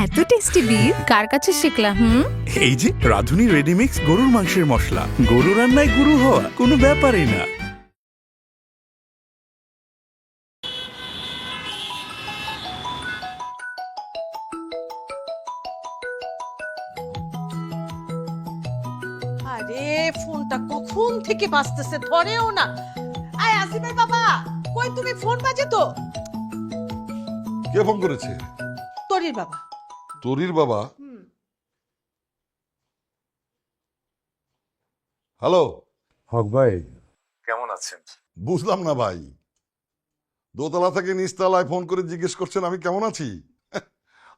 এত tasty beef কার কাছে শিখলা? এই যে রাধুনী রেডিমিক্স গরুর মাংসের মশলা, গরু রান্নায় গুরু হওয়া কোনো ব্যাপারই না। আরে ফোনটা কখন থেকে বাজতেছে, ধরেও না। আয় আসিমের বাবা, কই তুমি? ফোন বাজে তো। কে ফোন করেছে? তরির বাবা। তরির বাবা? হ্যালো হক ভাই, কেমন আছেন? বুঝলাম না ভাই, দোতলা থেকে নিচতলায় ফোন করে জিজ্ঞেস করছেন আমি কেমন আছি?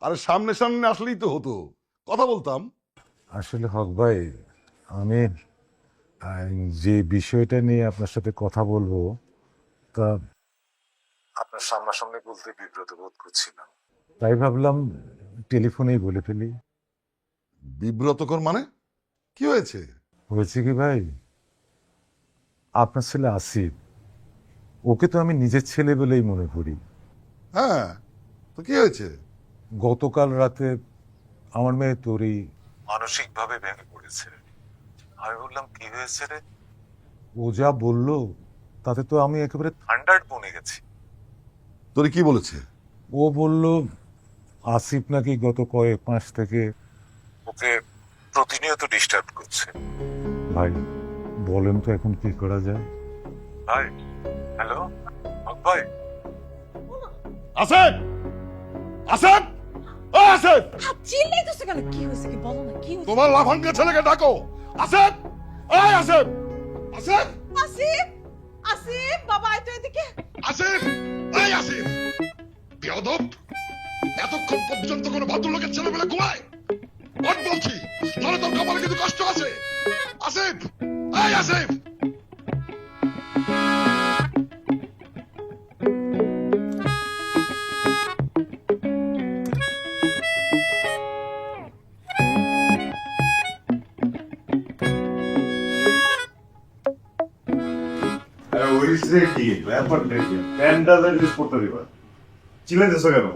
আরে সামনে সামনে আসলেই তো হতো, কথা বলতাম। আসলে হক ভাই, আমি যে বিষয়টা নিয়ে আপনার সাথে কথা বলবো, তা আপনার সামনাসামনি বলতে বিব্রত বোধ করছিলাম, তাই ভাবলাম টেলিফোনেই বলে ফেলি। বিব্রতকর মানে? কি হয়েছে? হয়েছে কি ভাই, আপনার ছেলে আসিফ, ওকে তো আমি নিজের ছেলে বলেই মনে করি। হ্যাঁ, তো কি হয়েছে? গতকাল রাতে আমার মেয়ে তরি মানসিকভাবে ভেঙে পড়েছে। আমি বললাম কি হয়েছে রে? ও যা বললো তাতে তো আমি একেবারে থান্ডার্ড বনে গেছি। তোরে কি বলেছে? ও বলল আসিফ নাকি গত কয়েক মাস থেকে ওকে প্রতিনিয়ত ডিস্টার্ব করছে। ভাই বলেন তো এখন কি করা যায়? ভাই হ্যালো, হক ভাই। আসেন আসেন, ও আসেন, চিল্লাইতেছে কেন? কি হয়েছে কি বলো না, কি হয়েছে? তোমার লাফাঙ্গা ছেলেকে ডাকো। আসেন, এই আসেন, আসেন, আসিফ, আসিফ বাবা, আয় তো এদিকে। আসেন, এই আসেন। বেয়াদব, এতক্ষণ পর্যন্ত কোনো ভদ্রলোকের ছেলেবেলা ঘুমায়? ওঠ বলছি, নাহলে তোর কপালে কিন্তু কষ্ট আছে। আসেন, এই আসেন। চিল্লাইতেছো কেন?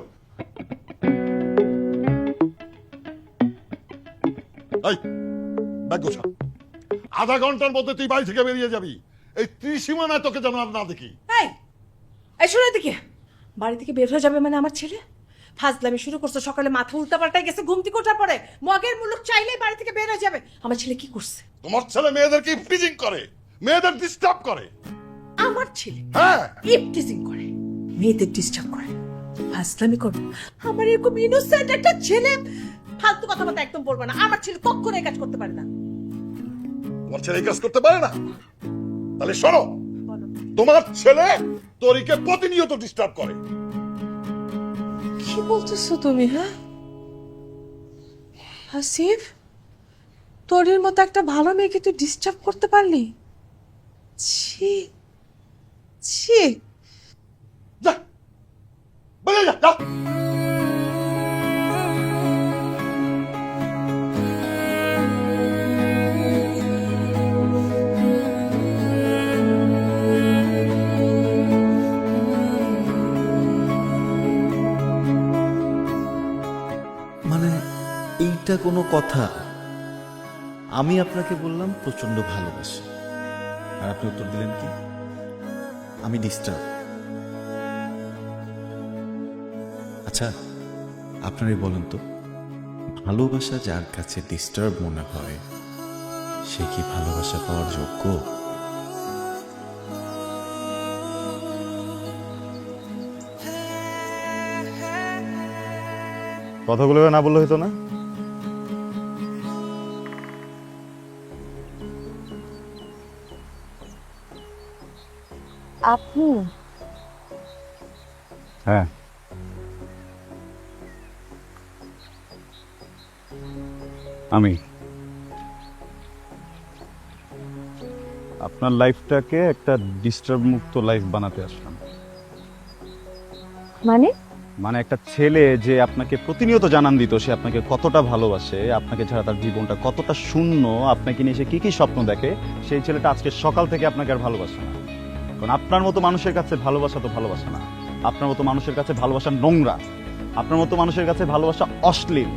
এই ব্যাগ গোছা, আধা ঘন্টার মধ্যে তুই বাড়ি থেকে বেরিয়ে যাবি। এই ত্রিসীমানায় তোকে যেন আর না দেখি। এই এই শোনো এদিকে, বাড়ি থেকে বের হয়ে যাবে মানে আমার ছেলে ফাজলামি শুরু করছে। সকালে মাথা উল্টা পাল্টাই গেছে, ঘুম থেকে ওঠার পরে মগের মুলুক চাইলেই বাড়ি থেকে বের হয়ে যাবে। আমার ছেলে কি করছে? তোমার ছেলে মেয়েদেরকে ইফটিজিং করে, মেয়েদের ডিস্টার্ব করে। আমার ছেলে হ্যাঁ, ইফটিজিং করে, মেয়েদের ডিস্টার্ব করে, ফাজলামি করে। আমার এরকম ইনোসেন্ট একটা ছেলে, ফালতু কথাবার্তা একদম বলবে না। আমার ছেলে কখনো এই কাজ করতে পারে না। তোমার ছেলে এই কাজ করতে পারে না? তাহলে শোনো, বলো। তোমার ছেলে তরিকে প্রতিনিয়ত ডিস্টার্ব করে। কি বলতেছো তুমি? হ্যাঁ আসিফ, তোর মতো একটা ভালো মেয়েকে তুই ডিস্টার্ব করতে পারলি? ছি ছি। যা, বেরিয়ে যা, যা। মানে এইটা কোনো কথা? আমি আপনাকে বললাম প্রচন্ড ভালোবাসি, আর আপনি উত্তর দিলেন কি আমি ডিস্টার্ব। আচ্ছা আপনারই বলেন তো, ভালোবাসা যার কাছে ডিস্টার্ব মনে হয় সে কি ভালোবাসা পাওয়ার যোগ্য? কথাগুলো না বললে হতো না? আপু, হ্যাঁ, আমি আপনার লাইফটাকে একটা ডিস্টার্ব মুক্ত লাইফ বানাতে আসলাম। মানে মানে একটা ছেলে যে আপনাকে প্রতিনিয়ত জানান দিত সে আপনাকে কতটা ভালোবাসে, আপনাকে ছাড়া তার জীবনটা কতটা শূন্য, আপনাকে নিয়ে সে কি কি স্বপ্ন দেখে, সেই ছেলেটা আজকে সকাল থেকে আপনাকে আর ভালোবাসে না। কারণ আপনার মতো মানুষের কাছে ভালোবাসা তো ভালোবাসা না, আপনার মতো মানুষের কাছে ভালোবাসা নোংরা। আপনার মতো মানুষের কাছে ভালোবাসা অশ্লীল।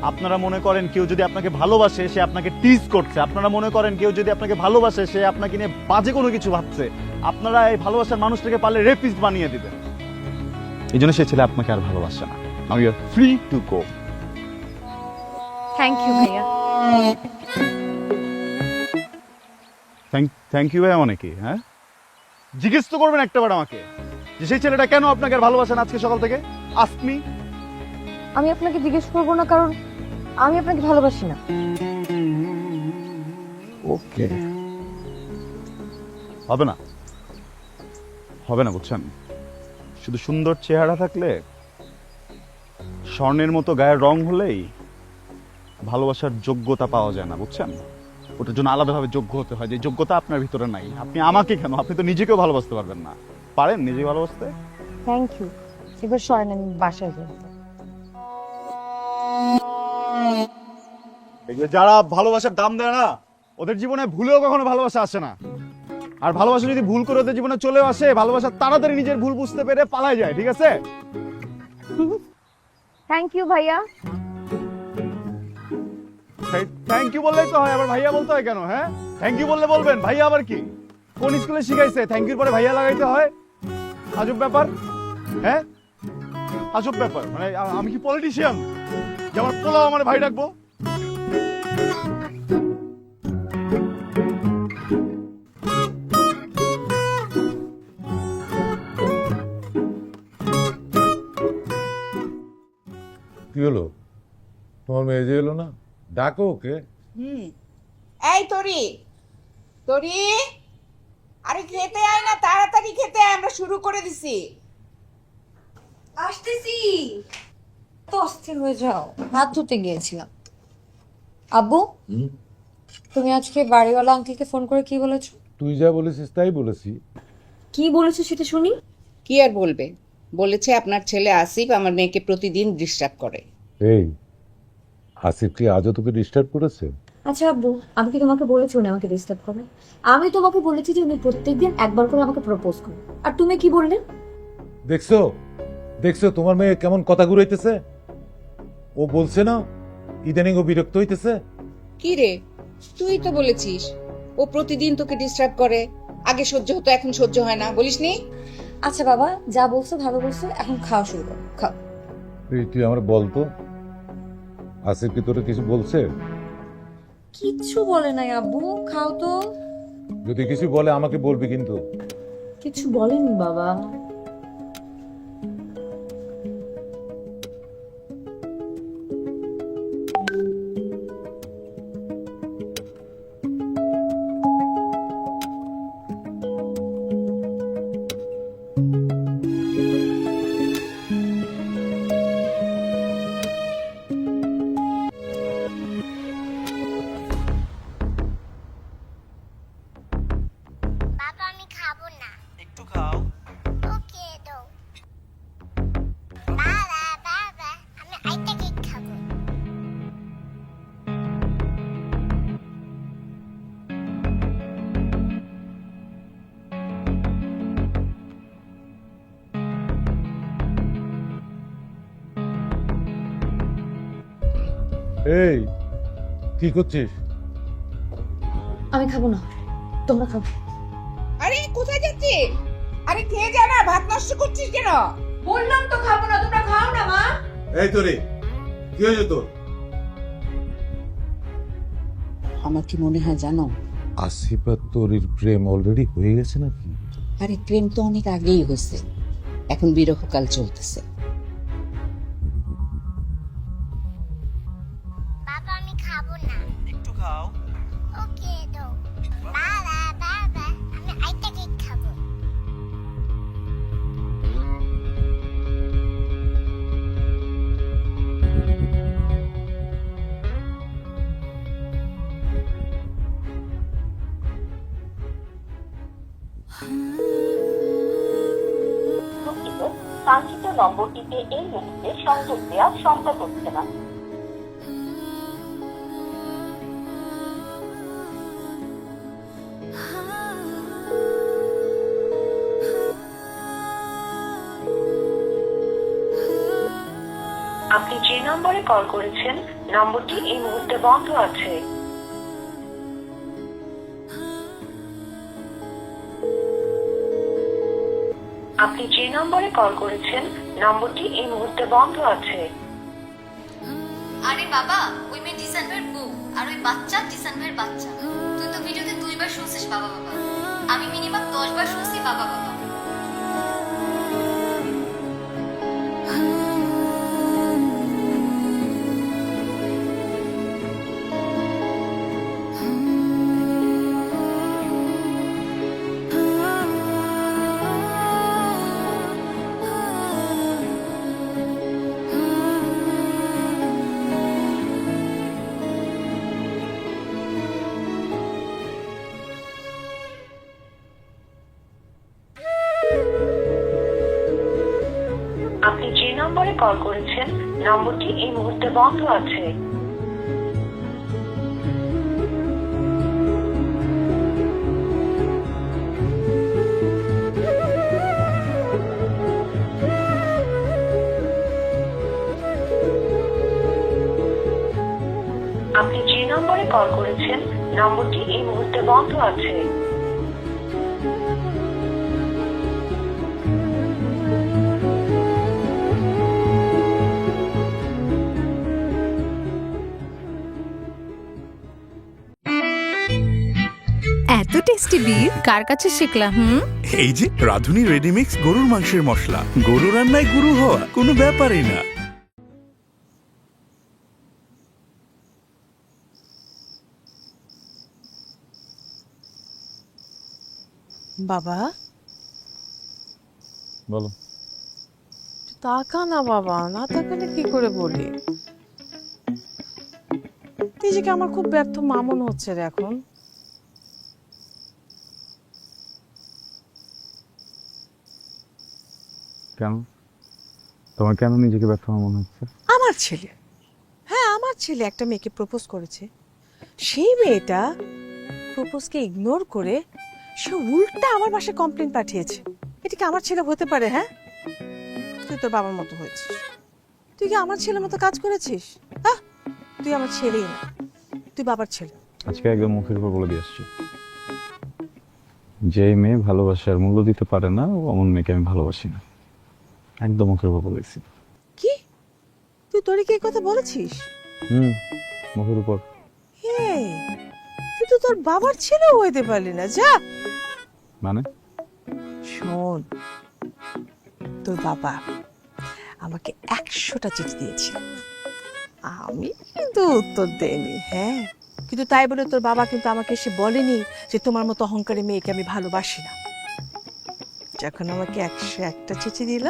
আপনারা মনে করেন কেউ যদি আপনাকে ভালোবাসে সে আপনাকে টিজ করছে, আপনারা মনে করেন কেউ যদি আপনাকে ভালোবাসে সে আপনাকে নিয়ে বাজে কোনো কিছু ভাবছে। আপনারা এই ভালোবাসার মানুষটাকে পারলে রেপিস্ট বানিয়ে দিবেন। এই জন্য সে ছেলে আপনাকে আর ভালোবাসে না। Now you are free to go. Thank you ভাইয়া। থ্যাংক ইউ ভাই অনেকে, হ্যাঁ জিজ্ঞেস তো করবেন একটাবার আমাকে যে সেই ছেলেটা কেন আপনাকে আর ভালোবাসে না আজকে সকাল থেকে? Ask me. আমি আপনাকে জিজ্ঞেস করবো না, কারণ আমি আপনাকে ভালোবাসি না। ওকে, হবে না, হবে না, বুঝছেন? শুধু সুন্দর চেহারা থাকলে, স্বর্ণের মতো গায়ের রং হলেই ভালোবাসার যোগ্যতা পাওয়া যায় না, বুঝছেন? ওটার জন্য আলাদাভাবে যোগ্য হতে হয়, যে যোগ্যতা আপনার ভিতরে নাই। আপনি আমাকে কেন, আপনি তো নিজেকেও ভালোবাসতে পারবেন না। পারেন নিজেকে ভালোবাসতে? Thank you. এবার সরেন, আমি বাসায় যাই। দেখবে যারা ভালোবাসার দাম দেয় না, ওদের জীবনে ভুলেও কখনো ভালোবাসা আসে না। আর ভালোবাসা যদি ভুল করে ওদের জীবনে চলেও আসে, ভালোবাসা তাড়াতাড়ি নিজের ভুল বুঝতে পেরে পালায় যায়, ঠিক আছে? থ্যাংক ইউ ভাইয়া। থ্যাংক ইউ বললেই তো হয়, আবার ভাইয়া বলতে হয় কেন? হ্যাঁ, থ্যাংক ইউ বললে বলবেন, ভাইয়া আবার কি? কোন স্কুলে শিখাইছে থ্যাংক ইউর পরে ভাইয়া লাগাইতে হয়? আজব ব্যাপার, হ্যাঁ আজব ব্যাপার। মানে আমি কি পলিটিশিয়ান যে আমার পোলাও আমার ভাই ডাকবো? কি হলো, তোমার মেয়ে যে এলো না? ডাকো ওকে। এই তরি, তরি, আরে খেতে আয় না, তাড়াতাড়ি খেতে আয়, আমরা শুরু করে দিছি। আসতেছি। তো অস্থির হয়ে যাও, হাত ধুতে গিয়েছিলাম। আব্বু, তুমি আজকে বাড়িওয়ালা আঙ্কেলকে ফোন করে কি বলেছো? তুই যা বলেছিস তাই বলেছি। কি বলেছো সেটা শুনি। কি আর বলবে, বলেছে আপনার ছেলে আসিফ আমার মেয়েকে প্রতিদিন ডিস্টার্ব করে। এই আসিফ কি আজও তোকে ডিস্টার্ব করেছে? আচ্ছা আব্বু, আমি কি তোমাকে বলেছি উনি আমাকে ডিস্টার্ব করে? আমি তোমাকে বলেছি যে উনি প্রত্যেকদিন একবার করে আমাকে প্রপোজ করে, আর তুমি কি বললে? দেখছো দেখছো তোমার মেয়ে কেমন কথা ঘুরাইতেছে। ও বলছে না ইদানিং ও বিরক্ত হইতেছে। কি রে, তুই তো বলেছিস ও প্রতিদিন তোকে ডিস্টার্ব করে, আগে সহ্য হতো এখন সহ্য হয় না, বলিসনি? আচ্ছা বাবা, যা বলছো ভালো বলছো, এখন খাওয়া শুরু করো, খাও। তুই আমার বলতো, আসিফ কি তোরে কিছু বলছে? কিচ্ছু বলে নাই আব্বু, খাও তো। যদি কিছু বলে আমাকে বলবি কিন্তু। কিছু বলেনি বাবা। বাবা আমি খাবো না, একটু খাও। ওকে দাও। বাবা বাবা আমি আইটা কেক খাবো। এই কি করছিস? আমি খাবো না, তোমরা খাও। আরে কোথায় যাচ্ছিস? আরে খেয়ে যা না, ভাত নষ্ট করছিস কেন? বললাম তো খাবো না, তোমরা খাও না মা। এই তোরে কি হয়েছে তোর? আমার কি মনে হয় জানো, আসিফ আর তোরির প্রেম অলরেডি হয়ে গেছে নাকি? আরে প্রেম তো অনেক আগেই হয়েছে, এখন বিরহকাল চলতেছে। বাবা আমি খাবো না, একটু খাও। ওকে দাও। বাবা বাবা আমি আইটা কেক খাবো। কাঙ্ক্ষিত নম্বরটিতে এই মুহূর্তে সংযোগ দেওয়া সম্ভব হচ্ছে না। আপনি যে নম্বরে কল করেছেন নম্বরটি এই মুহূর্তে বন্ধ আছে। আপনি যে নম্বরে কল করেছেন নম্বরটি এই মুহূর্তে বন্ধ আছে। আরে বাবা, ওই মেয়ে জিসান ভাইয়ের বউ আর ওই বাচ্চা জিসান ভাইয়ের বাচ্চা। তুই তো ভিডিওতে 2 বার শুনছিস বাবা বাবা, আমি মিনিমাম 10 বার শুনছি বাবা বাবা। আপনি যে নম্বরে কল করেছেন নম্বরটি এই মুহূর্তে বন্ধ আছে। আপনি যে নম্বরে কল করেছেন নম্বরটি এই মুহূর্তে বন্ধ আছে। এত টেস্টি বিফ কার কাছে শিখলাম? এই যে রাধুনী রেডিমিক্স গরুর মাংসের মশলা, গরু রান্নায় গুরু হওয়া কোনো ব্যাপারই না। বাবা বলো। তাকা না বাবা, না তাকালে কি করে বলি? নিজেকে আমার খুব ব্যর্থ মা মনে হচ্ছে রে এখন। কেন? তোমার কেন নিজেকে ব্যর্থ মনে হচ্ছে? আমার ছেলে, হ্যাঁ আমার ছেলে একটা মেয়েকে প্রপোজ করেছে, সেই মেয়েটা প্রপোজকে ইগনোর করে সে উল্টা আমার বাসায় কমপ্লেন পাঠিয়েছে। এটা কি আমার ছেলে হতে পারে? হ্যাঁ, তুই তোর বাবার মতো হয়েছিস, তুই কি আমার ছেলের মতো কাজ করেছিস? হ্যাঁ, তুই আমার ছেলেই না, তুই বাবার ছেলে। আজকে একদম মুখের উপর বলে দিয়ে আসছি, যে মেয়ে ভালোবাসার মূল্য দিতে পারে না অমন মেয়েকে আমি ভালোবাসি না। একদম মুখের উপর বলেছি। কি তুই তোরে কি এই কথা বলেছিস? মুখের উপর। হে, তুই তো তোর বাবার ছেলেও হইতে পারলি না। যা মানে শোন, তোর বাবা আমাকে 100টা চিঠি দিয়েছিল, আমি কিন্তু উত্তর দেইনি। হ্যাঁ, কিন্তু তাই বলে তোর বাবা কিন্তু আমাকে এসে বলেনি যে তোমার মতো অহংকারী মেয়েকে আমি ভালোবাসি না। যখন আমাকে 101টা চিঠি দিল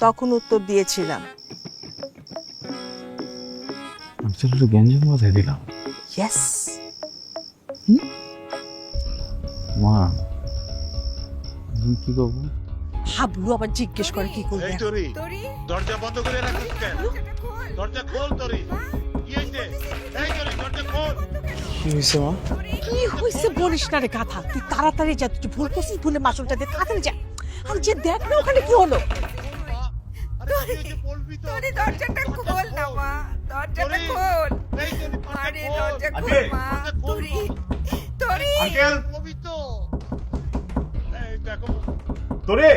তখন উত্তর দিয়েছিলাম। আমি ছেলেটা গ্যাঞ্জাম মাথায় দিলাম। ইয়েস। মা কি করবো? হাবলু আবার জিজ্ঞেস করে কি করবে। দরজা বন্ধ করে রাখিস কেন? দরজা খোল তোরি। কি হইছে? এই তোরি দরজা খোল। কি হয়েছে মা? কি হয়েছে বলিস না রে গাধা, তুই তাড়াতাড়ি যা, তুই ভুল করছিস, ভুলে মাসুলটা দে, তাড়াতাড়ি যা। আর যে দেখ না ওখানে কি হলো। তোরে দরজাটা খোল না মা, দরজাটা খোল। আরে দরজা খোল মা। তোরি তোরি আঙ্কেল পবিত্র। এই দেখো তোরে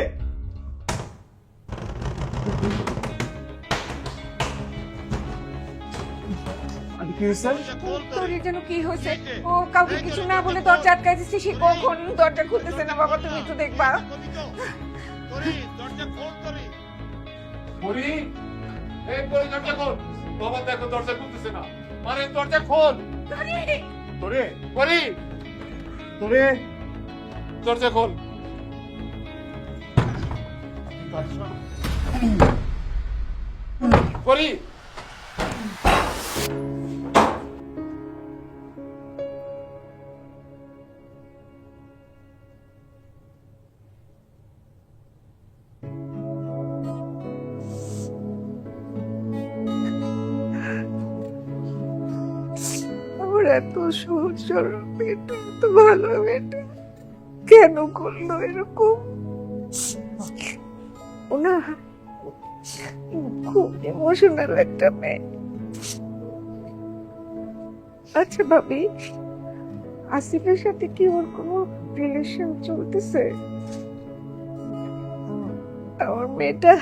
তোরে যেন কি হয়েছে? ও কাউকে কিছু না বলে দরজা আটকাই দিচ্ছে, সে কখন দরজা খুলতেছে না। বাবা তুমি একটু দেখবা। তোরি দরজা খোল তোরি। পরি, এই পরি দরজা খোল। বাবা দেখো দরজা খুলতেছে না। আরে দরজা খোল। তোরে তোরে, পরি, তোরে, দরজা খোল। পরি, আমার এত সহজ সরল মেয়েটা, এত ভালো মেয়েটা কেন করলো এরকম? ওনা খুব ইমোশনাল একটা মেয়ে। আচ্ছা ভাবি, আসিফের সাথে কি ওর কোনো রিলেশন চলতেছে? আমার মেয়েটা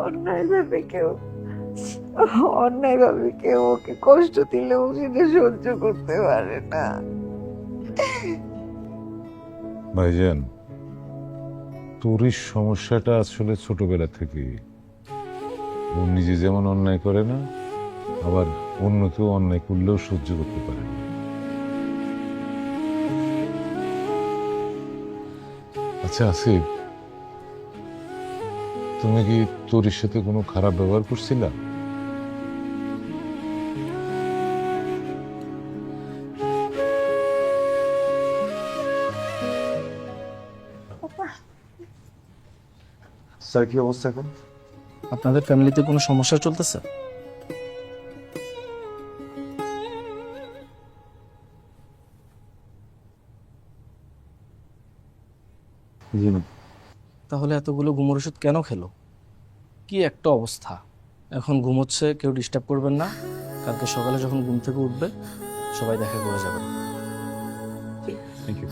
অন্যায়ভাবে কেউ ওকে কষ্ট দিলেও সেটা সহ্য করতে পারে না। ভাইজান, তোরই সমস্যাটা আসলে ছোটবেলা থেকে। ও নিজে যেমন অন্যায় করে না, আবার অন্য কেউ অন্যায় করলেও সহ্য করতে পারে না। আচ্ছা আসিফ, তুমি কি তোর সাথে কোনো খারাপ ব্যবহার করছিলা? স্যার কি অবস্থা এখন? আপনাদের ফ্যামিলিতে কোনো সমস্যা চলতেছে? জি না। তাহলে এতগুলো ঘুমের ওষুধ কেন খেলো? কি একটা অবস্থা! এখন ঘুমোচ্ছে, কেউ ডিস্টার্ব করবেন না। কালকে সকালে যখন ঘুম থেকে উঠবে সবাই দেখা করে যাবেন। Thank you.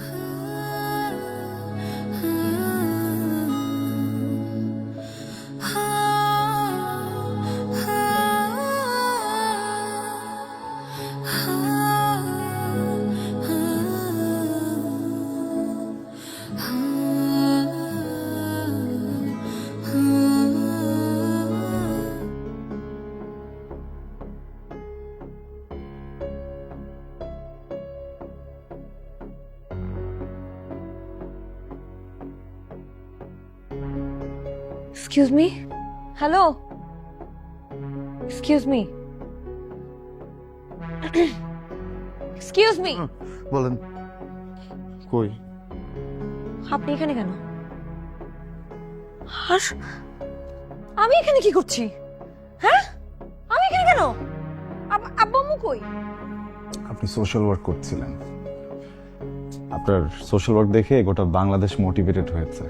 Excuse me, hello, excuse me, excuse me, বলেন। কই? আপনি এখানে কেন? আর আমি এখানে কি করছি? হ্যাঁ, আমি এখানে কেন? আব্বু আম্মু কই? আপনি সোশ্যাল ওয়ার্ক করছিলেন। আপনার সোশ্যাল ওয়ার্ক দেখে গোটা বাংলাদেশ মোটিভেটেড হয়েছে।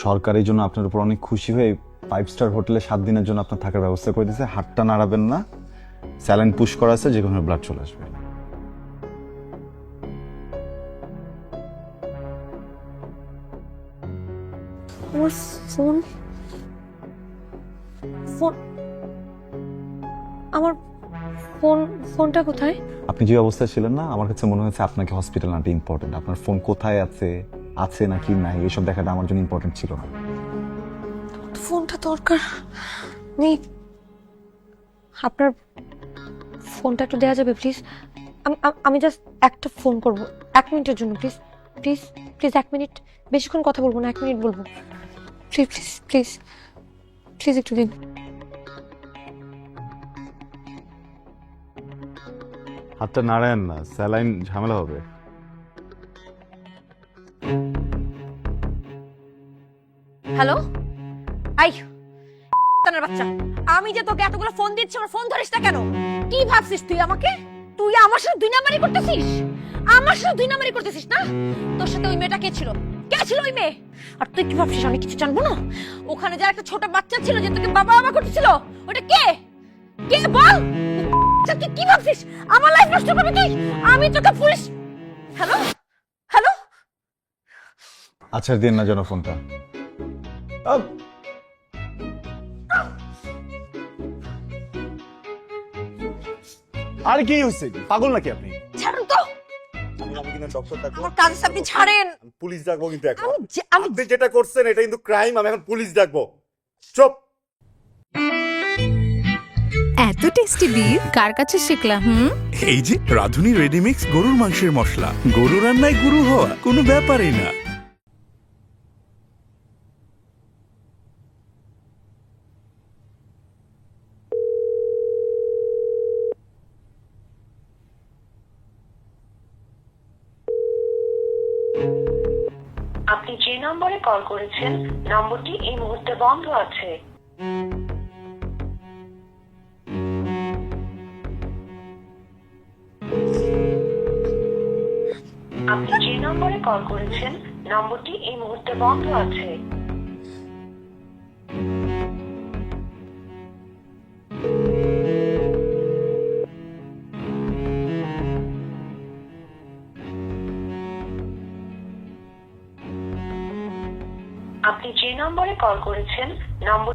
সরকার এই জন্য আপনার উপর অনেক খুশি হয়ে 5 স্টার হোটেলে 7 দিনের জন্য আপনার থাকার ব্যবস্থা করে দিয়েছে। হাতটা নাড়াবেন না, স্যালাইন পুশ করা আছে, যে কোনো ব্লাড চলে আসবে। আমার ফোন, আমার ফোনটা কোথায়? আপনি যে অবস্থায় ছিলেন না, আমার কাছে মনে হচ্ছে আপনাকে হসপিটাল আনতে ইম্পর্টেন্ট। আপনার ফোন কোথায় আছে নাকি নাই এসব দেখাটা আমার জন্য ইম্পর্টেন্ট ছিল না। ফোনটা দরকার নেই। আপনার ফোনটা একটু দেওয়া যাবে প্লিজ? আমি জাস্ট একটা ফোন করব 1 মিনিটের জন্য, প্লিজ প্লিজ প্লিজ 1 মিনিট। বেশিক্ষণ কথা বলবো না, 1 মিনিট বলবো। প্লিজ প্লিজ প্লিজ প্লিজ একটু দিন। হাতটা নাড়ায়েন না, স্যালাইন ঝামেলা হবে। হ্যালো, আই তানার বাচ্চা, আমি যে তোকে এতগুলো ফোন দিচ্ছি, আমার ফোন ধরিস না কেন? কি ভাবছিস তুই আমাকে? তুই আমার সাথে 2 নাম্বারই করতেছিস? আমার সাথে 2 নাম্বারই করতেছিস না? তোর সাথে ওই মেয়েটা কে ছিল? কে ছিল ওই মেয়ে? আর তুই কি ভাবছিস আমি কিছু জানবো না? ওখানে যার একটা ছোট বাচ্চা ছিল যে তোকে বাবা বাবা করতেছিল, ওটা কে? কে বল? তুই কি ভাবছিস আমার লাইফ নষ্ট করবি তুই? আমি তোকে পুলিশ। হ্যালো হ্যালো, আচ্ছা দিন না যেন ফোনটা। আর কি হয়েছে? পাগল নাকি আপনি? ছাড়ুন তো, আমি কিন্তু ডক্টর ডাকবো। আমার কাজ আছে, আপনি ছাড়েন। পুলিশ ডাকবো কিন্তু এখন। আমি আপনি যেটা করছেন এটা কিন্তু ক্রাইম। আমি এখন পুলিশ ডাকবো। চুপ। এত টেস্টি বিফ কার কাছে শিখলা? এই যে রাধুনী রেডিমিক্স গরুর মাংসের মশলা, গরু রান্নায় গুরু হওয়া কোনো ব্যাপারই না। আপনি যে নম্বরে কল করেছেন নম্বরটি এই মুহূর্তে বন্ধ আছে। আপনি যে নম্বরে কল করেছেন নম্বরটি এই মুহূর্তে বন্ধ আছে। আপনি যে নম্বরে কল করেছেন নম্বর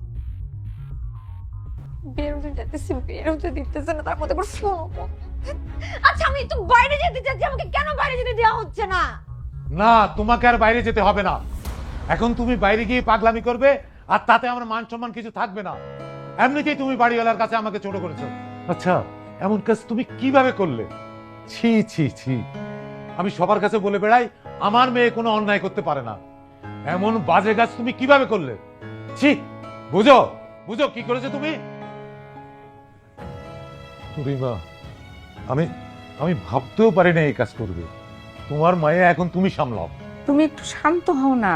বেরোতে যেতেছি, বেরোতে দিতেছে না, তার মধ্যে আবার ফোন। আচ্ছা আমি তো বাইরে যেতে চাচ্ছি, আমাকে কেন বাইরে যেতে দেওয়া হচ্ছে না? না, তোমাকে আর বাইরে যেতে হবে না। এখন তুমি বাইরে গিয়ে পাগলামি করবে, আর তাতে আমার মান সম্মান কিছু থাকবে না। এমনিতেই তুমি বাড়িওয়ালার কাছে আমাকে ছোট করেছো। আচ্ছা, এমন কাজ তুমি কিভাবে করলে? ছি ছি ছি। আমি সবার কাছে বলে বেড়াই আমার মেয়ে কোনো অন্যায় করতে পারে না। এমন বাজে কাজ তুমি কিভাবে করলে? ছি, বুঝো বুঝো কি করেছো তুমি? মা, আমি আমি ভাবতেও পারি না এই কাজ করবে। তোমার মায়ে এখন তুমি সামলাও। তুমি একটু শান্ত হও না,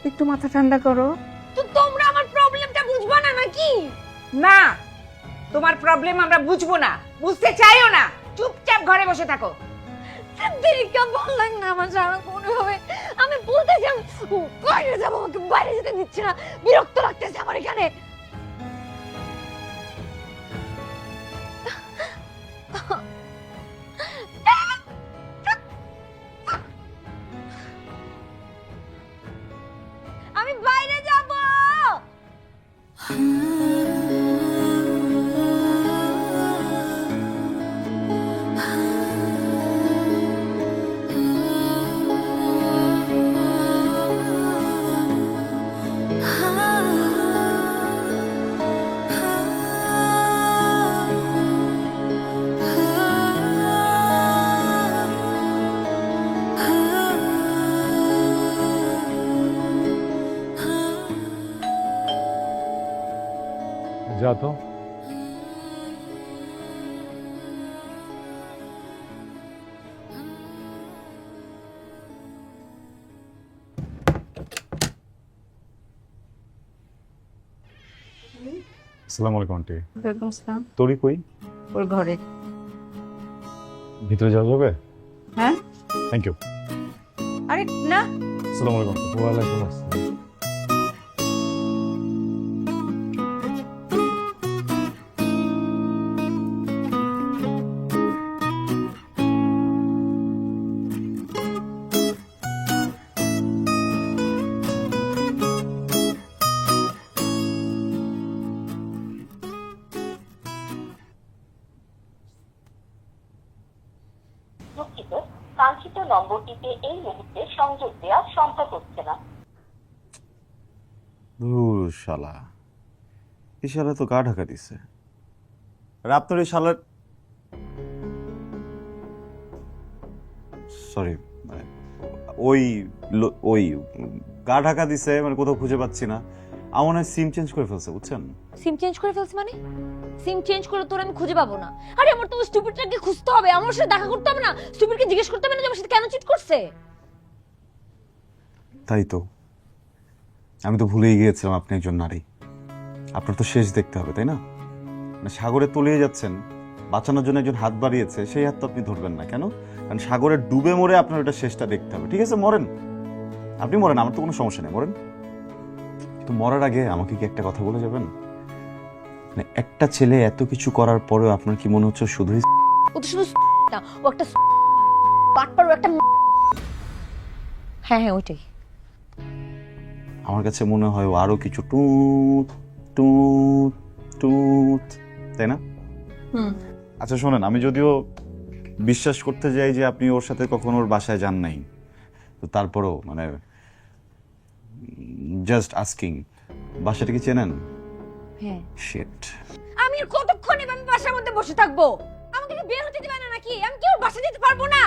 একটু মাথা ঠান্ডা করো। তো তোমরা আমার প্রবলেমটা বুঝবা না নাকি? না, তোমার প্রবলেম আমরা বুঝবো না, বুঝতে চাইও না। চুপচাপ ঘরে বসে থাকো। দেখা বললাম না আমার সারা মনে হবে আমি বলতে যাব বাইরে যাবো, আমাকে বাইরে যেতে দিচ্ছে না, বিরক্ত লাগতেছে আমার এখানে। আমি বাইরে যাব। যা তো। আসসালামু আলাইকুম আন্টি। ওয়ালাইকুম আসসালাম। তোরি কই? ওর ঘরে। ভিতরে যাওয়া যাবে? হ্যাঁ। Thank you. আরে না, আসসালামু আলাইকুম। ওয়ালাইকুম আসসালাম। দুঃখিত, কাঙ্ক্ষিত নম্বরটিতে এই মুহূর্তে সংযোগ দেওয়া সম্ভব হচ্ছে না। ধুর শালা, এই শালা তো গা ঢাকা দিছে। আর আপনার এই শালার সরি ওই গা ঢাকা দিছে মানে কোথাও খুঁজে পাচ্ছি না। আমার মনে হয় সিম চেঞ্জ করে ফেলছে, বুঝছেন? সিম চেঞ্জ করে ফেলছ মানে? সিম চেঞ্জ করে তোর আমি খুঁজে পাবো না। আরে আমার তো স্টুপিডটাকে খুঁজতে হবে, আমার সাথে দেখা করতে হবে না? স্টুপিডকে জিজ্ঞেস করতে হবে না যে আমার সাথে কেন চিট করছে? তাই তো, আমি তো ভুলেই গিয়েছিলাম আপনি একজন নারী। আপনার তো শেষ দেখতে হবে, তাই না? মানে সাগরে তলিয়ে যাচ্ছেন, বাঁচানোর জন্য একজন হাত বাড়িয়েছে, সেই হাত তো আপনি ধরবেন না কেন? কারণ সাগরে ডুবে মরে আপনার ওটা শেষটা দেখতে হবে। ঠিক আছে, মরেন, আপনি মরেন, আমার তো কোনো সমস্যা নেই, মরেন। কিন্তু মরার আগে আমাকে কি একটা কথা বলে যাবেন? মানে একটা ছেলে এত কিছু করার পরেও আপনার কি মনে হচ্ছে শুধুই ও তো শুধু না, ও একটা পাটপার, ও একটা হ্যাঁ হ্যাঁ ওইটাই। আমার কাছে মনে হয় ও আরো কিছু টুট টুট টুট, তাই না? আচ্ছা শোনেন, আমি যদিও বিশ্বাস করতে যাই যে আপনি ওর সাথে কখনো ওর বাসায় যান নাই, তো তারপরেও মানে জাস্ট আস্কিং, বাসাটা কি চেনেন? হ্যাঁ। শিট। আমি আর কতক্ষণ এভাবে বাসার মধ্যে বসে থাকবো? আমাকে কি বের হতে দিবে না নাকি? আমি কি ওর বাসায় যেতে পারবো না?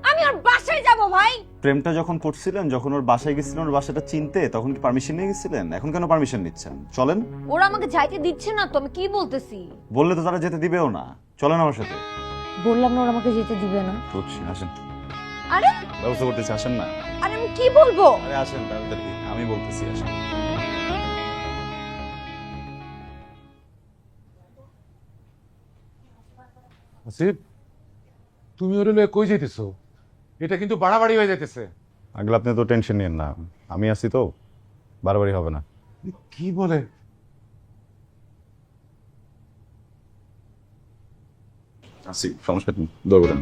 আমি ওর বাসায় যাব ভাই। প্রেমটা যখন করছিলেন, যখন ওর বাসায় গেছিলেন ওর বাসাটা চিনতে, তখন কি পারমিশন নিয়ে গেছিলেন? এখন কেন পারমিশন নিচ্ছেন? চলেন। ওরা আমাকে যাইতে দিচ্ছে না তো, আমি কি বলতেছি? বললে তো তারা যেতে দিবেও না। চলেন আমার সাথে। বললাম না ওরা আমাকে যেতে দিবে না। বুঝছি, আসেন। আরে ব্যবস্থা করতেছি, আসেন না। আরে আমি কি বলবো? আরে আসেন তাড়াতাড়ি, আমি বলতেছি, আসেন। আসিফ, তুমি ওরে লয়ে কই যাইতেছো? এটা কিন্তু বাড়াবাড়ি হয়ে যাইতেছে। আঙ্কেল আপনি তো টেনশন নিয়েন না, আমি আছি তো, বারবারই হবে না। কি বলে? আসি, সমস্যা নেই, দৌড়েন।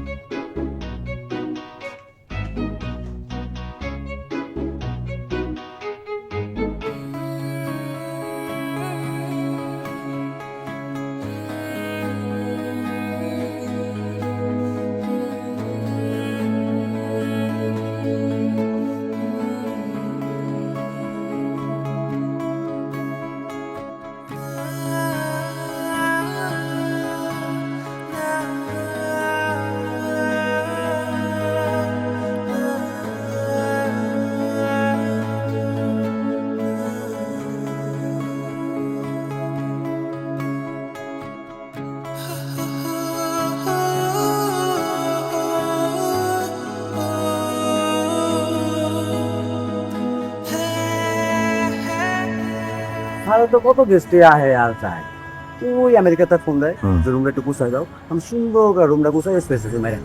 ভারত তো কত গেস্টে আহে আর যায়, ওই আমেরিকাতে ফোন দেয় যে রুমটা একটু গুছাই দাও, আমি সুন্দর রুমটা গুছাই স্পেস আছে মেরে,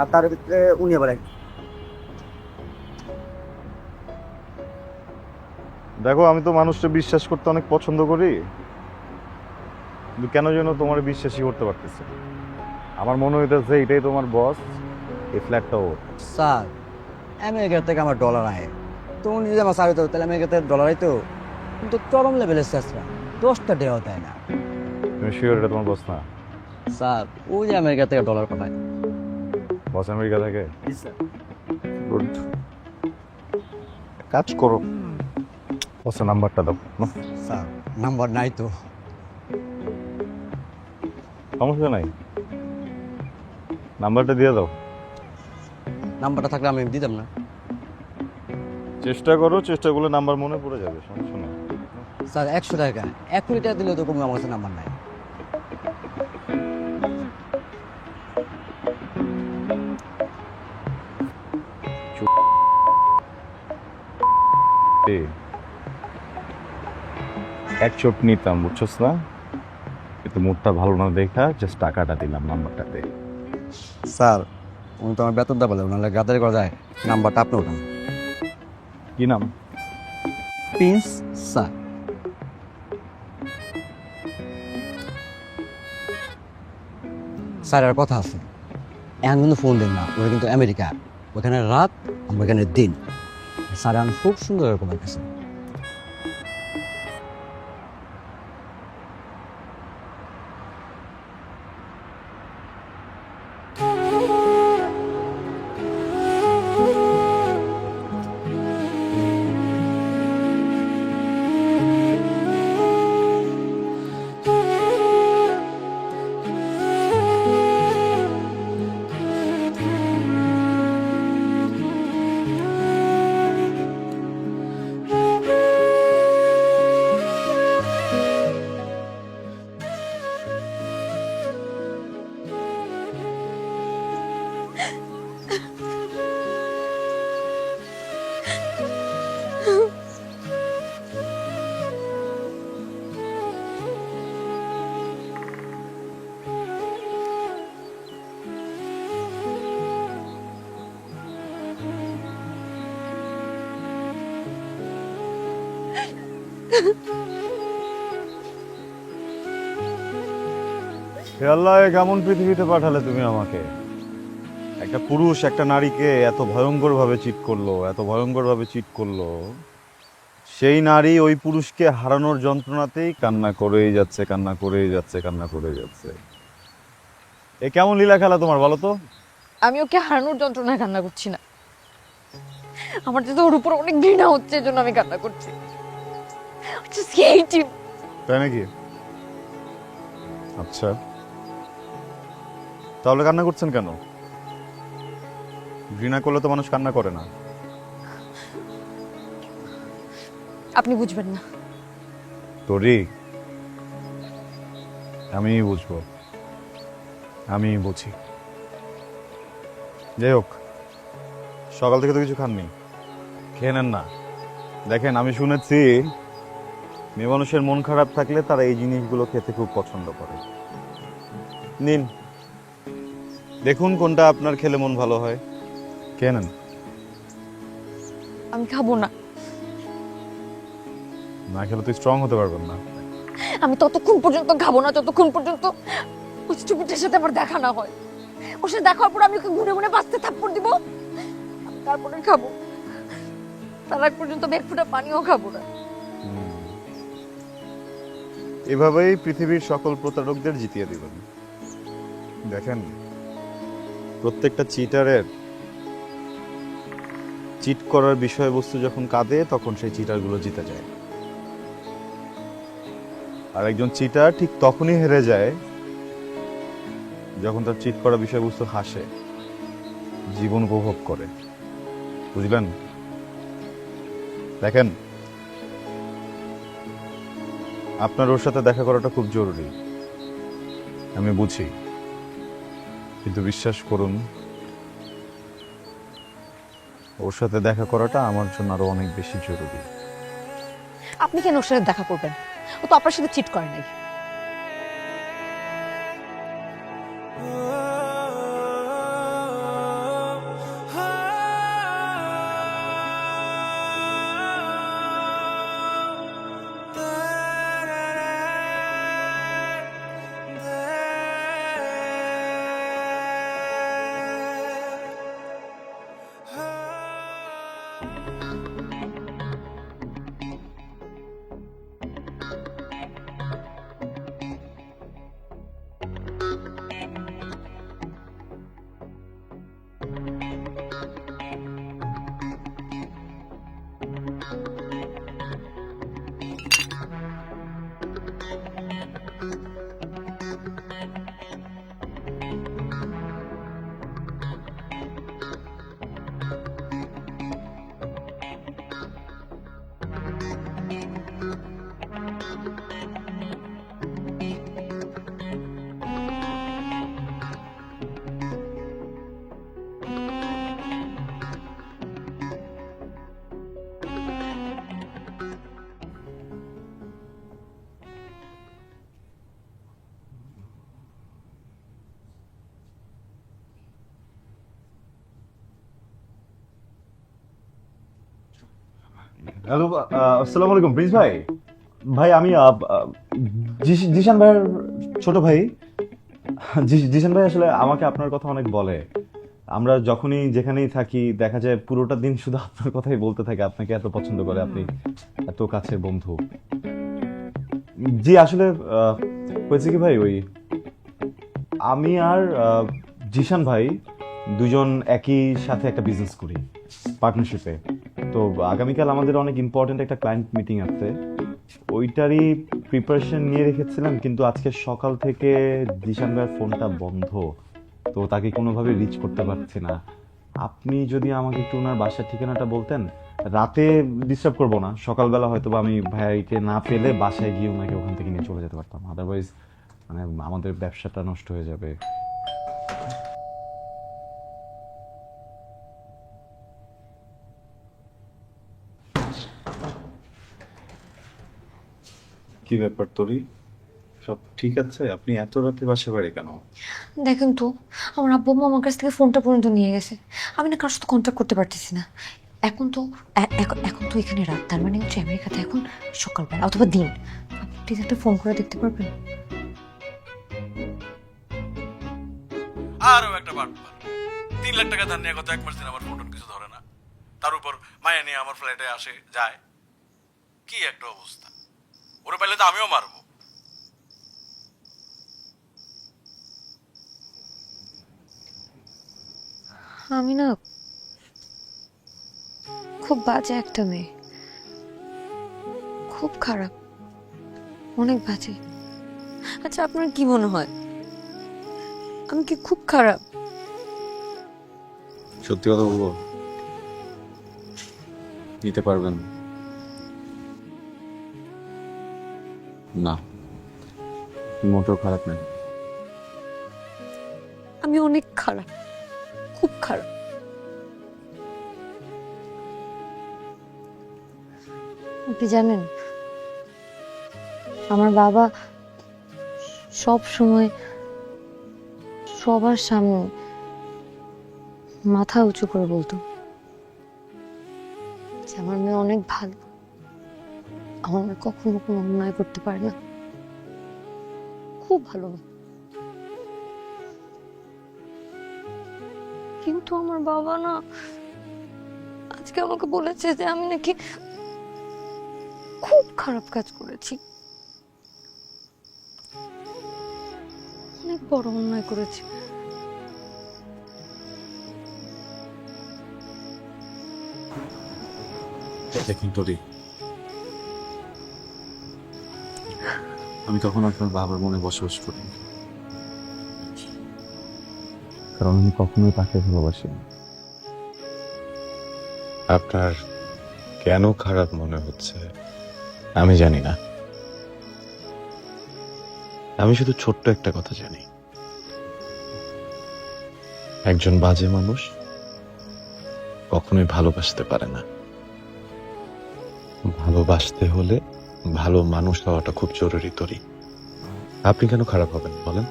আর তার ভিতরে উনি আবার দেখো আমি তো মানুষটা বিশ্বাস করতে অনেক পছন্দ করি, কিন্তু কেন যেন তোমার বিশ্বাসই করতে পারতেছে। আমার মনে হইতেছে এটাই তোমার বস, এই ফ্ল্যাটটা ওর। স্যার আমেরিকা থেকে আমার ডলার আহে, তো উনি যদি আমার সার্ভিস তাহলে আমেরিকা থেকে ডলার আইতো, কিন্তু চরম লেভেলের চেষ্টা 10টা দেওয়া দেয় না। তুমি শিওর এটা তোমার বস না? স্যার ওই যে আমেরিকা থেকে ডলার পাঠায়। বস আমেরিকা থেকে? গুড, কাজ করো, বসের নাম্বারটা দাও। স্যার নাম্বার নাই তো। সমস্যা নাই, নাম্বারটা দিয়ে দাও। নাম্বারটা থাকলে আমি দিতাম না। চেষ্টা করো, চেষ্টা করলে নাম্বার মনে পড়ে যাবে, সমস্যা নেই। স্যার 100 টাকা 1 কোটি টাকা দিলেও তো কোনো আমার কাছে নাম্বার নাই। এক চোট নিতাম, বুঝছস না, কিন্তু মুডটা ভালো না দেখা জাস্ট টাকাটা দিলাম নাম্বারটাতে। স্যার উনি তো আমার বেতন দা বলে, ওনার গাদারি করা যায়, নাম্বারটা আপনি উঠান। কি নাম? Prince sir. স্যার আর কথা আছে, এখন কিন্তু ফোন দেন না, ওরা কিন্তু আমেরিকা, ওখানে রাত আমরা এখানে দিন। স্যার আমি খুব সুন্দর এরকম আছে। হে আল্লাহ, কেমন পৃথিবীতে পাঠালে তুমি আমাকে? একটা পুরুষ একটা নারীকে এত ভয়ঙ্কর ভাবে চিট করলো, এত ভয়ঙ্কর ভাবে চিট করলো, সেই নারী ওই পুরুষকে হারানোর যন্ত্রণাতেই কান্না করেই যাচ্ছে, কান্না করেই যাচ্ছে, কান্না করে যাচ্ছে। এ কেমন লীলা খেলা তোমার, বলো তো? আমি ওকে হারানোর যন্ত্রণায় কান্না করছি না, আমার তো ওর উপর অনেক ঘৃণা হচ্ছে, এজন্য আমি কান্না করছি। তাই নাকি? আচ্ছা, তাহলে কান্না করছেন কেন? ঘৃণা করলে তো মানুষ কান্না করে না। আপনি বুঝবেন না। তোরি, আমি বুঝবো, আমি বুঝি। যাই হোক, সকাল থেকে তো কিছু খাননি, খেয়ে নেন না। দেখেন আমি শুনেছি মেয়ে মানুষের মন খারাপ থাকলে তারা এই জিনিসগুলো খেতে খুব পছন্দ করে। নিন, দেখুন কোনটা আপনার খেলে মন ভালো হয়, খেয়ে নেন। আমি খাবো না। না খেলে তুই স্ট্রং হতে পারবেন না। আমি ততক্ষণ পর্যন্ত খাবো না যতক্ষণ পর্যন্ত ওই স্টুপিডের সাথে আমার দেখা না হয়। ওর সাথে দেখা হওয়ার পর আমি ওকে ঘুরে ঘুরে বাঁচতে থাপ্পড় দিব, আমি তারপরে খাবো। তার আগ পর্যন্ত আমি এক ফোঁটা পানিও খাবো না। এভাবেই পৃথিবীর সকল প্রতারকদের জিতিয়ে দিবেন। দেখেন, প্রত্যেকটা চিটারের চিট করার বিষয়বস্তু যখন কাঁদে তখন সেই চিটারগুলো জিতে যায়, আর একজন চিটার ঠিক তখনই হেরে যায় যখন তার চিট করা বিষয়বস্তু হাসে, জীবন উপভোগ করে। বুঝলেন? দেখেন, আপনার ওর সাথে দেখা করাটা খুব জরুরি, আমি বুঝি, কিন্তু বিশ্বাস করুন ওর সাথে দেখা করাটা আমার জন্য আরো অনেক বেশি জরুরি। আপনি কেন ওর সাথে দেখা করবেন? ও তো আপনার সাথে চিট করে নাই। হ্যালো, আসসালামু আলাইকুম প্রিন্স ভাই। ভাই আমি জিশান ভাইয়ের ছোট ভাই। জিশান ভাই আসলে আমাকে আপনার কথা অনেক বলে। আমরা যখনই যেখানেই থাকি দেখা যায় পুরোটা দিন শুধু আপনার কথাই বলতে থাকে, আপনাকে এত পছন্দ করে, আপনি এত কাছের বন্ধু। জি আসলে হয়েছে কি ভাই, ওই আমি আর জিশান ভাই দুজন একই সাথে একটা বিজনেস করি পার্টনারশিপে। তো আগামীকাল আমাদের অনেক ইম্পর্টেন্ট একটা ক্লায়েন্ট মিটিং আছে, ওইটারই প্রিপারেশন নিয়ে রেখেছিলাম, কিন্তু আজকে সকাল থেকে জিশান ভাইয়ের ফোনটা বন্ধ, তো তাকে কোনোভাবে রিচ করতে পারছি না। আপনি যদি আমাকে একটু ওনার বাসার ঠিকানাটা বলতেন, রাতে ডিস্টার্ব করবো না, সকালবেলা হয়তো বা আমি ভাইকে না পেলে বাসায় গিয়ে ওনাকে ওখান থেকে নিয়ে চলে যেতে পারতাম, আদারওয়াইজ মানে আমাদের ব্যবসাটা নষ্ট হয়ে যাবে। কি ব্যাপার তোরি, সব ঠিক আছে? আপনি এত রাতে বাসা বাড়ি কেন? দেখেন তো, আমার আব্বু আম্মু আমার কাছ থেকে ফোনটা পর্যন্ত নিয়ে গেছে। আমি না কারোর সাথে কন্ট্যাক্ট করতে পারতেছি না। এখন তো এখন তো এখানে রাত, তার মানে হচ্ছে আমেরিকাতে এখন সকালবেলা অথবা দিন। আপনি প্লিজ একটা ফোন করে দেখতে পারবেন? আরো একটা বাটপার, 3 লাখ টাকা ধার নিয়ে গত 1 মাস দিন আমার ফোন কিছু ধরে না, তার উপর মায়া নিয়ে আমার ফ্ল্যাটে আসে যায়। কি একটা অবস্থা, ওরে পাইলে তো আমিও মারবো। আমি না খুব বাজে একটা মেয়ে, খুব খারাপ, অনেক বাজে। আচ্ছা আপনার কি মনে হয় আমি কি খুব খারাপ? সত্যি কথা বলবো, নিতে পারবেন না, মোটেও খারাপ না। আমি অনেক খারাপ, খুব খারাপ। আপনি জানেন আমার বাবা সব সময় সবার সামনে মাথা উঁচু করে বলতো যে আমার মেয়ে অনেক ভালো, আমার মেয়ে কখনো কোনো অন্যায় করতে পারে না, খুব ভালো মেয়ে। কিন্তু আমার বাবা না আজকে আমাকে বলেছে যে আমি নাকি খুব খারাপ কাজ করেছি, অনেক বড় অন্যায় করেছি। দেখুন তোরি, আমি কখনো আপনার বাবার মনে বসবাস করিনি, কারণ আমি কখনোই তাকে ভালোবাসি। আপনার কেন খারাপ মনে হচ্ছে আমি জানি না, আমি শুধু ছোট্ট একটা কথা জানি, একজন বাজে মানুষ কখনোই ভালোবাসতে পারে না। ভালোবাসতে হলে ভালো মানুষ হওয়াটা খুব জরুরি তরি। আপনি কেন খারাপ হবেন বলেন?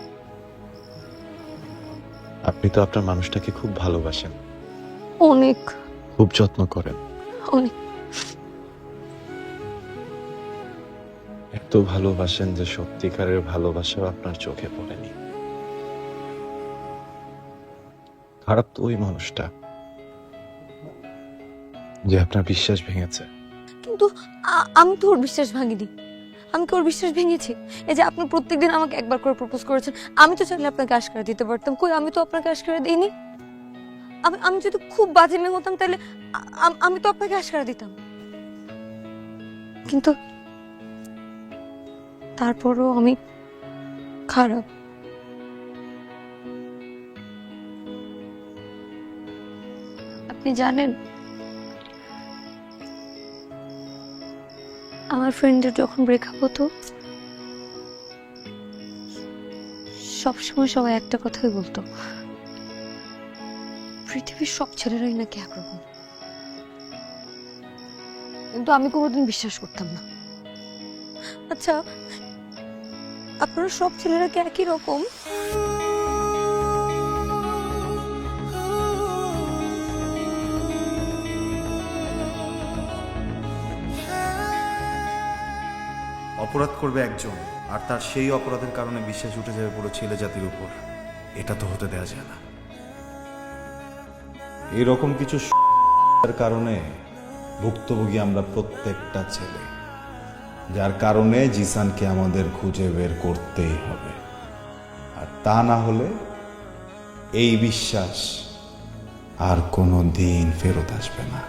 আপনি তো আপনার মানুষটাকে খুব ভালোবাসেন, অনেক, খুব যত্ন করেন, অনেক। এত ভালোবাসেন যে সত্যিকারের ভালোবাসাও আপনার চোখে পড়েনি। খারাপ তো ওই মানুষটা যে আপনার বিশ্বাস ভেঙেছে। কিন্তু আমি তো ওর বিশ্বাস ভাঙিনি, আমি কি ওর বিশ্বাস ভেঙেছি? এই যে আপনি প্রত্যেকদিন আমাকে একবার করে প্রপোজ করেছেন, আমি তো চাইলে আপনাকে আশকারা দিতে পারতাম, কই আমি তো আপনাকে আশকারা দিইনি। আমি যদি খুব বাজে মেয়ে হতাম তাহলে আমি তো আপনাকে আশকারা দিতাম। কিন্তু তারপরও আমি খারাপ। আপনি জানেন আমার ফ্রেন্ডের যখন ব্রেকআপ হতো সবসময় সবাই একটা কথাই বলতো, পৃথিবীর সব ছেলেরাই নাকি একরকম। কিন্তু আমি কোনোদিন বিশ্বাস করতাম না। আচ্ছা, আপনারা সব ছেলেরা কি একই রকম? অপরাধ করবে একজন, আর তার সেই অপরাধের কারণে বিশ্বাস উঠে যাবে পুরো ছেলে জাতির উপর। এটা তো হতে দেওয়া যায় না। এরকম কিছু কারণে ভুক্তভোগী আমরা প্রত্যেকটা ছেলে, যার কারণে জিসানকে আমাদের খুঁজে বের করতেই হবে। আর তা না হলে এই বিশ্বাস আর কোনো দিন ফেরত আসবে না।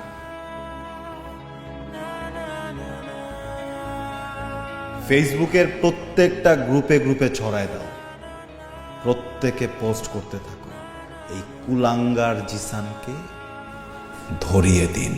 ফেসবুকের প্রত্যেকটা গ্রুপে গ্রুপে ছড়ায় দাও, প্রত্যেকে পোস্ট করতে থাকো, এই কুলাঙ্গার জিসানকে ধরিয়ে দিন।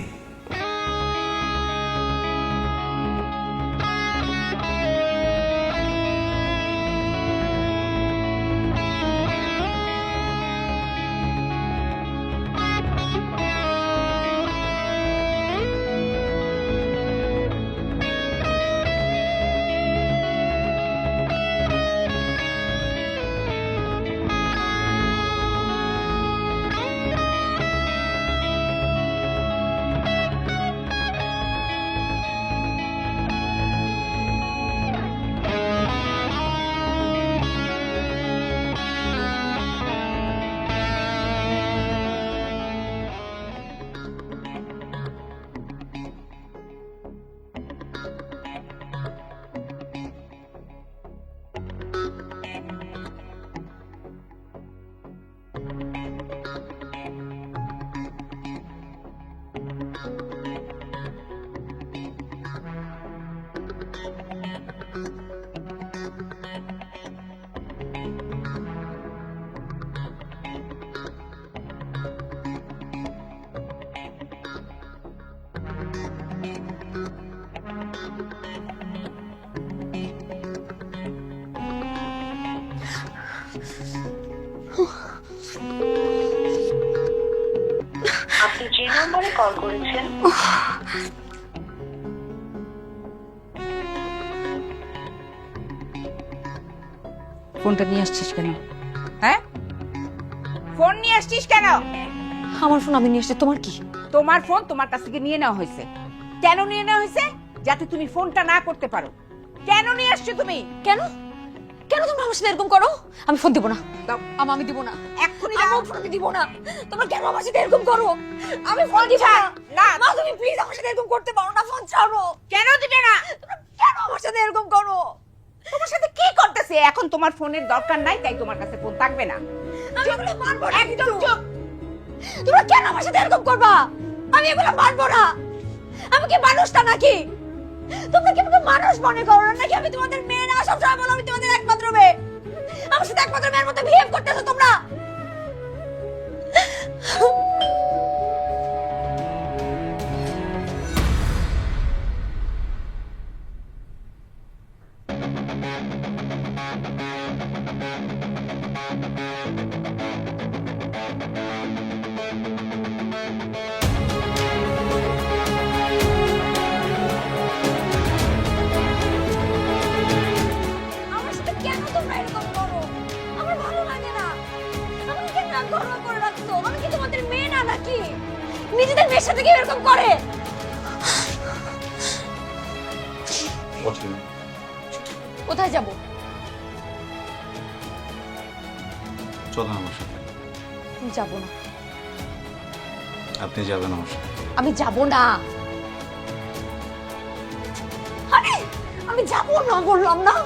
আপনি যে নম্বরে কল করেছেন ফোনটা নিয়ে আসছিস কেন? হ্যাঁ, ফোন নিয়ে আসছিস কেন? আমার ফোন আমি নিয়ে এসেছি, তোমার কি? তোমার ফোন তোমার কাছ থেকে নিয়ে নেওয়া হয়েছে। কেন নিয়ে নেওয়া হয়েছে? যাতে তুমি ফোনটা না করতে পারো। কেন নিয়ে আসছো তুমি? কেন কেন তোমরা আমার সাথে এরকম করো? আমি ফোন দিব না। দাও। আমি দিব না, এক্ষুনি আমি দাও। ফোন দিব না। তোমরা কেন আমার সাথে এরকম করো? আমি ফোন দিব না। না। মা তুমি প্লিজ আমার সাথে এরকম করতে পারো না, ফোন ছাড়ো। কেন দিবে না? তোমরা কেন আমার সাথে এরকম করো? তোমার সাথে কি করতেছে? এখন তোমার ফোনের দরকার নাই, তাই তোমার কাছে ফোন থাকবে না। আমি এগুলো মানবো না। একদম চুপ। তোমরা কেন আমার সাথে এরকম করবা? আমি এগুলো মানবো না। আমি কি মানুষটা নাকি? তোমরা কি আমাকে মানুষ মনে করো না নাকি? আমি তোমাদের মেয়ে না, সবসময় বলো আমি তোমাদের একমাত্র মেয়ে। আমার সাথে একমাত্র মেয়ের মতো বিহেভ করতেছো তোমরা। আমার সাথে কেন তোমরা এরকম করো? আমার ভালো লাগে না। আমাকে কেন রাগ করে রাখছো? আমি কি তোমাদের মেয়ে না নাকি? নিজেদের মেয়ের সাথে কি এরকম করে? কোথায় যাব? চলেন আমার সাথে। আমি যাব না। আপনি যাবেন আমার সাথে। আমি যাব না। আরে আমি যাব না বললাম না।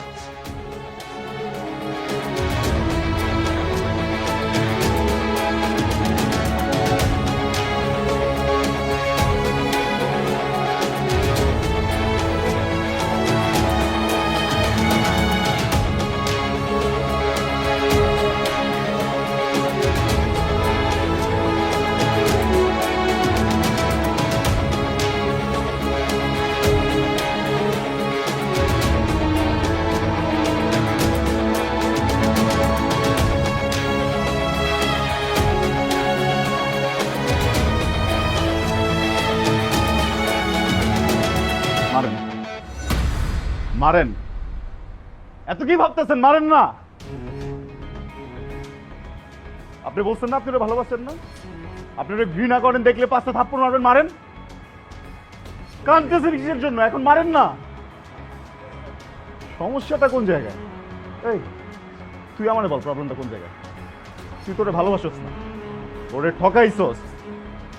মারেন, মারেন। এত কি ভাবতেছেন? মারেন না। আপনি বলছেন না আপনি ওরে ভালোবাসেন না? আপনি ওরে ঘৃণা করেন, দেখলে 5টা থাপ্পড় মারবেন। মারেন। কাঁদতেছেন কিসের জন্য? এখন মারেন না। সমস্যাটা কোন জায়গায়? এই তুই আমারে বল, প্রবলেমটা কোন জায়গায়? তুই তোরে ভালোবাসছ না, ওরে ঠকাইছস,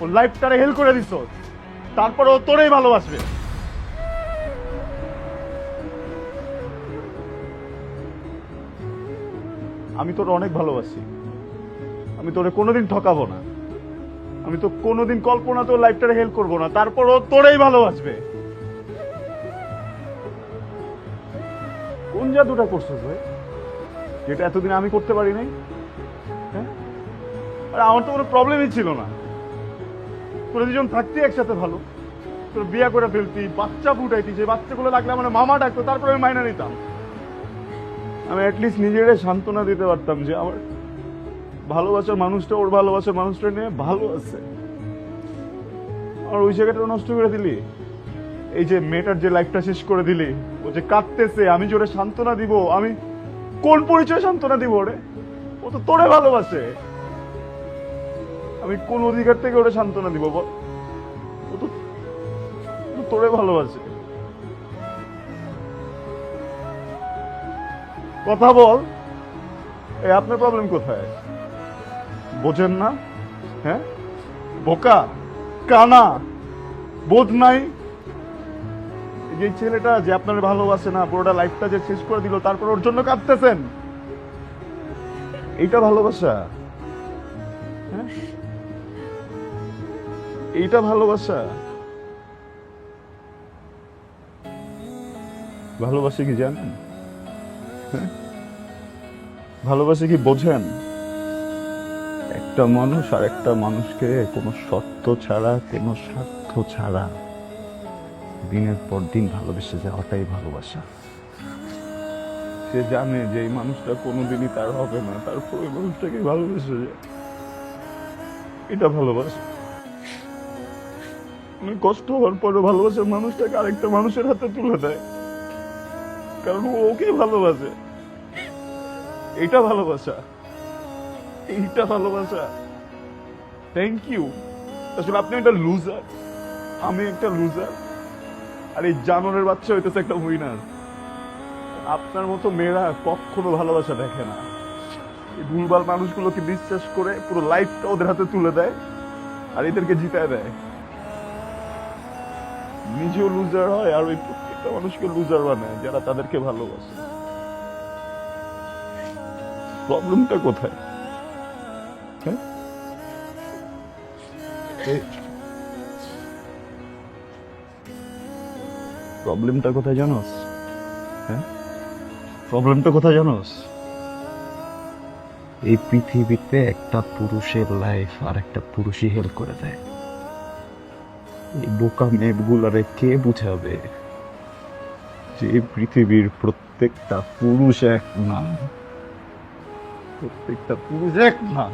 ওর লাইফটারে হেল করে দিছস, তারপরে ও তোরেই ভালোবাসবে। আমি তোর অনেক ভালোবাসি, আমি তোরে কোনোদিন ঠকাবো না, আমি তো কোনোদিন কল্পনা তোর লাইফটারে হেল্প করবো না, তারপর ও তোরেই ভালোবাসবে। কোন জাদুটা করছিস ভাই, যেটা এতদিন আমি করতে পারি নাই? হ্যাঁ, আরে আমার তো কোনো প্রবলেমই ছিল না। তোরা দুজন থাকতে একসাথে ভালো, তোর বিয়ে করে ফেলতি, বাচ্চা ফুটাইতি, যে বাচ্চাগুলো লাগলে আমার মামা ডাকতো, তারপরে আমি মাইনা নিতাম। আমি অ্যাটলিস্ট নিজেরে সান্ত্বনা দিতে পারতাম যে আমার ভালোবাসার মানুষটা ওর ভালোবাসার মানুষটা নিয়ে ভালো আছে। আর ওই জায়গাটা নষ্ট করে দিলি। এই যে মেয়েটার যে লাইফটা শেষ করে দিলি, ও যে কাঁদতেছে, আমি যে ওরে সান্ত্বনা দিব, আমি কোন পরিচয় সান্ত্বনা দিব ওরে? ও তো তোরে ভালোবাসে, আমি কোন অধিকার থেকে ওরে সান্ত্বনা দিব বল? ও তো তোরে ভালোবাসে। কথা বল। এই আপনার প্রবলেম কোথায়? বোঝেন না? হ্যাঁ, বোকা, কানা, বোধ নাই। এই যে ছেলেটা যে আপনার ভালোবাসে না, পুরোটা লাইফটা যে শেষ করে দিল, তারপর ওর জন্য কাঁদতেছেন, এইটা ভালোবাসা? হ্যাঁ, এইটা ভালোবাসা? ভালোবাসে কি জানেন? ভালোবাসে কি বোঝেন? একটা মানুষ আর একটা মানুষকে কোনো শর্ত ছাড়া, কোনো স্বার্থ ছাড়া দিনের পর দিন ভালোবেসে যাওয়াটাই ভালোবাসা। সে জানে যে এই মানুষটা কোনোদিনই তার হবে না, তারপর ওই মানুষটাকে ভালোবেসে যায়, এটা ভালোবাসা। অনেক কষ্ট হওয়ার পরও ভালোবাসার মানুষটাকে আরেকটা মানুষের হাতে তুলে দেয়, কারণ ও ওকে ভালোবাসে। এটা ভালোবাসা, এইটা ভালোবাসা। Thank you. আসলে আপনি একটা লুজার, আমি একটা লুজার। আর এই জানোয়ারের বাচ্চা হইতেছে একটা উইনার। আপনার মতো মেয়েরা কখনো ভালোবাসা দেখে না। এই ভুলভাল মানুষগুলোকে বিশ্বাস করে পুরো লাইফটা ওদের হাতে তুলে দেয় আর এদেরকে জিতায় দেয়। নিজেও লুজার হয় আর ওই প্রত্যেকটা মানুষকে লুজার বানায় যারা তাদেরকে ভালোবাসে। প্রবলেমটা কোথায়? হ্যাঁ, প্রবলেমটা কোথায় জানোস? হ্যাঁ, প্রবলেমটা কোথায় জানোস? এই পৃথিবীতে একটা পুরুষের লাইফ আর একটা পুরুষই হেল্প করে দেয়। এই বোকা মেয়েগুলারে কে বুঝাবে যে পৃথিবীর প্রত্যেকটা পুরুষ এক না, প্রত্যেকটা পুরুষ এক না।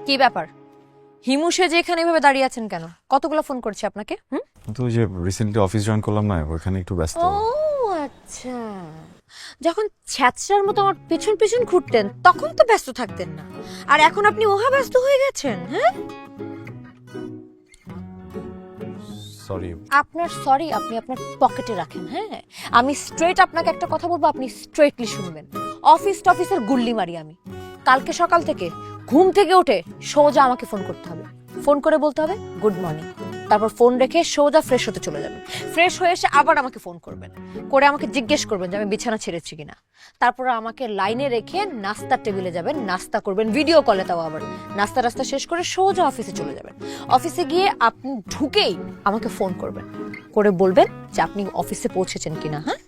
কি ব্যাপার? হিমুশে যে এখানে এভাবে দাঁড়িয়ে আছেন কেন? কতগুলো ফোন করছি আপনাকে। তো ওই যে রিসেন্টলি অফিস জয়েন করলাম না, ওখানে একটু ব্যস্ত। ও আচ্ছা, যখন ছ্যাচরার মতো আমার পেছন পেছন ঘুরতেন তখন তো ব্যস্ত থাকতেন না, আর এখন আপনি ওহা ব্যস্ত হয়ে গেছেন। হ্যাঁ, সরি। আপনার সরি আপনি আপনার পকেটে রাখেন। হ্যাঁ, আমি স্ট্রেট আপনাকে একটা কথা বলবো, আপনি স্ট্রেটলি শুনবেন। অফিসের গুল্লি মারি আমি। কালকে সকাল থেকে ঘুম থেকে উঠে সোজা আমাকে ফোন করতে হবে, ফোন করে বলতে হবে গুড মর্নিং, তারপর ফোন রেখে সোজা ফ্রেশ হতে চলে যাবেন। ফ্রেশ হয়ে এসে আবার আমাকে ফোন করবেন, করে আমাকে জিজ্ঞেস করবেন যে আমি বিছানা ছেড়েছি কিনা। তারপর আমাকে লাইনে রেখে নাস্তার টেবিলে যাবেন, নাস্তা করবেন ভিডিও কলে, তাও আবার নাস্তা শেষ করে সোজা অফিসে চলে যাবেন। অফিসে গিয়ে আপনি ঢুকেই আমাকে ফোন করবেন, করে বলবেন যে আপনি অফিসে পৌঁছেছেন কিনা। হ্যাঁ,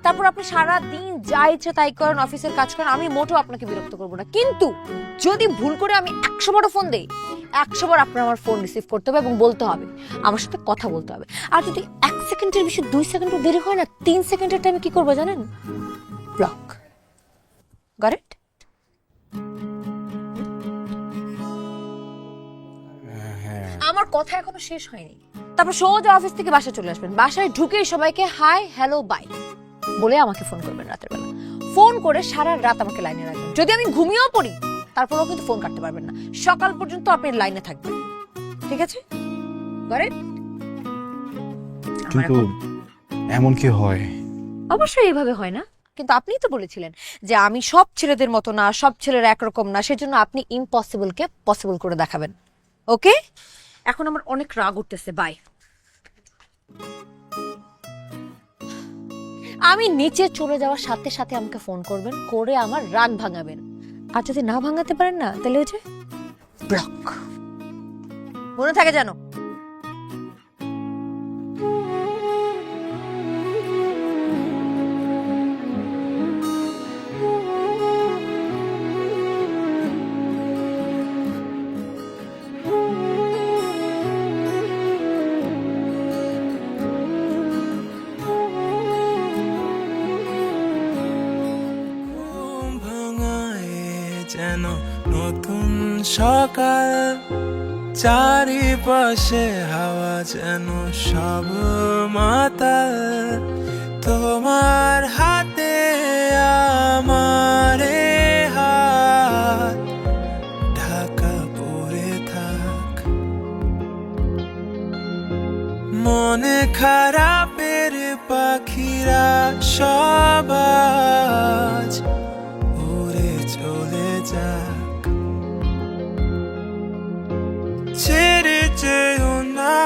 তারপর আপনি সারা দিন যা ইচ্ছে তাই করেন, অফিসের কাজ করেন, আমি মোটেও আপনাকে বিরক্ত করবো না। কিন্তু যদি ভুল করে আমি 100 বার ফোন দেই, 100 বার আপনার আমার ফোন রিসিভ করতে হবে এবং বলতে হবে, আমার সাথে কথা বলতে হবে। আর যদি 1 সেকেন্ডের বেশি 2 সেকেন্ডও দেরি হয় না, 3 সেকেন্ডের টাইমে কি করবো জানেন? ব্লক। Got it? আমার কথা এখনো শেষ হয়নি। তারপর সোজা অফিস থেকে বাসায় চলে আসবেন, বাসায় ঢুকেই সবাইকে হাই হ্যালো বাই বলে আমাকে ফোন করবেন রাতের বেলা। ফোন করে সারা রাত আমাকে লাইনে রাখবেন। যদি আমি ঘুমিয়েও পড়ি তারপরেও কিন্তু ফোন কাটতে পারবেন না, সকাল পর্যন্ত আপনি লাইনে থাকবেন। ঠিক আছে? Got it? কিন্তু এমন কি হয়? অবশ্যই এইভাবে হয় না, কিন্তু আপনিই তো বলেছিলেন যে আমি সব ছেলেদের মতো না, সব ছেলেরা একরকম না, সেজন্য আপনি ইম্পসিবলকে পসিবল করে দেখাবেন। ওকে, এখন আমার অনেক রাগ উঠতেছে, বাই। আমি নিচে চলে যাওয়ার সাথে সাথে আমাকে ফোন করবেন, করে আমার রাগ ভাঙাবেন। আর যদি না ভাঙাতে পারেন না, তাহলে হচ্ছে ব্লক। মনে থাকে জানো। যেন নতুন সকাল, চারিপাশে হাওয়া যেন সব মাতাল, তোমার হাতে আমার হাত ঢাকা পড়ে থাক। মনে খারাপের পাখিরা সব আজ উড়ে চলে যাক। ছেড়ে যেও না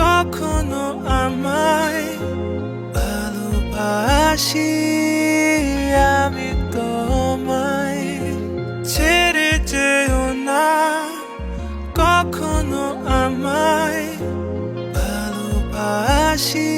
কখনো আমায়, ভালোবাসি আমি তোমায়। ছেড়ে যেও না কখনো আমায়, ভালোবাসি